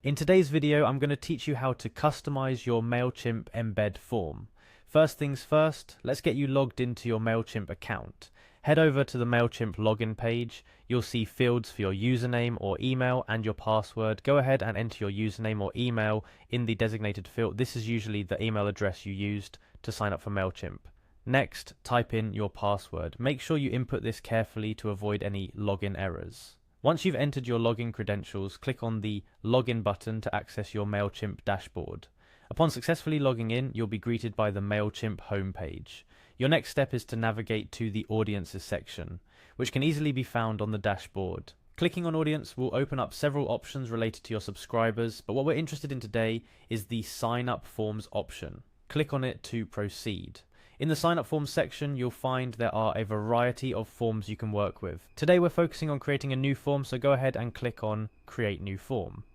In today's video, I'm going to teach you how to customize your Mailchimp Embed form. First things first, let's get you logged into your Mailchimp account. Head over to the Mailchimp login page. You'll see fields for your username or email and your password. Go ahead and enter your username or email in the designated field. This is usually the email address you used to sign up for Mailchimp. Next, type in your password. Make sure you input this carefully to avoid any login errors. Once you've entered your login credentials, click on the Login button to access your Mailchimp dashboard. Upon successfully logging in, you'll be greeted by the Mailchimp homepage. Your next step is to navigate to the Audiences section, which can easily be found on the dashboard. Clicking on Audience will open up several options related to your subscribers, but what we're interested in today is the Sign Up Forms option. Click on it to proceed. In the sign up forms section, you'll find there are a variety of forms you can work with. Today we're focusing on creating a new form, so go ahead and click on Create New Form.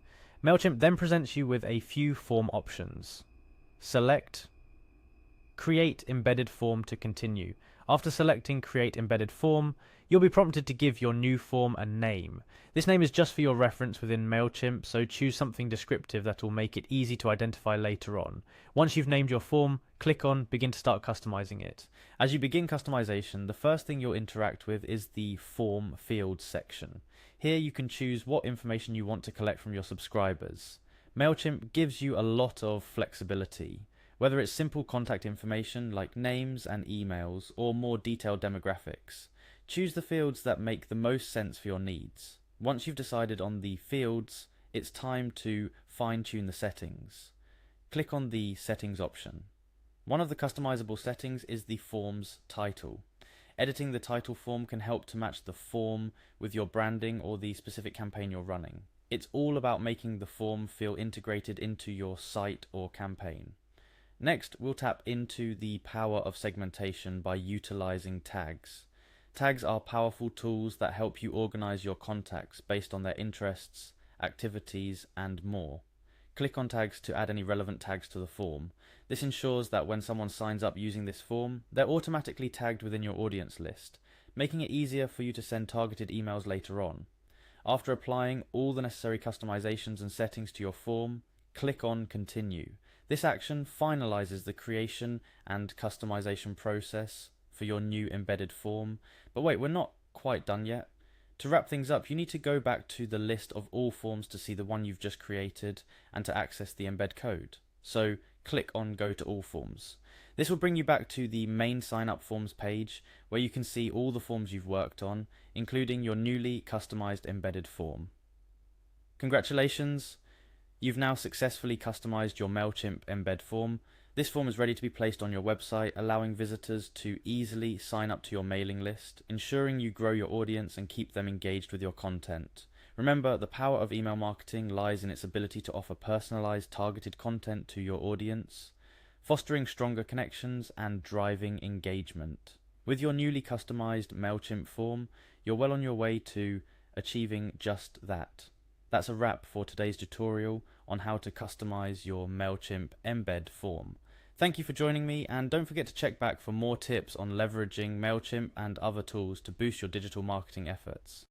Mailchimp then presents you with a few form options. Select Create Embedded Form to continue. After selecting Create Embedded Form, you'll be prompted to give your new form a name. This name is just for your reference within Mailchimp, so choose something descriptive that will make it easy to identify later on. Once you've named your form, click on Begin to start customizing it. As you begin customization, the first thing you'll interact with is the Form Fields section. Here you can choose what information you want to collect from your subscribers. Mailchimp gives you a lot of flexibility. Whether it's simple contact information like names and emails or more detailed demographics, choose the fields that make the most sense for your needs. Once you've decided on the fields, it's time to fine-tune the settings. Click on the Settings option. One of the customizable settings is the form's title. Editing the title form can help to match the form with your branding or the specific campaign you're running. It's all about making the form feel integrated into your site or campaign. Next, we'll tap into the power of segmentation by utilizing tags. Tags are powerful tools that help you organize your contacts based on their interests, activities, and more. Click on tags to add any relevant tags to the form. This ensures that when someone signs up using this form, they're automatically tagged within your audience list, making it easier for you to send targeted emails later on. After applying all the necessary customizations and settings to your form, click on Continue. This action finalizes the creation and customization process for your new embedded form. But wait, we're not quite done yet. To wrap things up, you need to go back to the list of all forms to see the one you've just created and to access the embed code. So click on Go to All Forms. This will bring you back to the main sign up forms page where you can see all the forms you've worked on, including your newly customized embedded form. Congratulations! You've now successfully customized your Mailchimp embed form. This form is ready to be placed on your website, allowing visitors to easily sign up to your mailing list, ensuring you grow your audience and keep them engaged with your content. Remember, the power of email marketing lies in its ability to offer personalized, targeted content to your audience, fostering stronger connections and driving engagement. With your newly customized Mailchimp form, you're well on your way to achieving just that. That's a wrap for today's tutorial on how to customize your Mailchimp embed form. Thank you for joining me, and don't forget to check back for more tips on leveraging Mailchimp and other tools to boost your digital marketing efforts.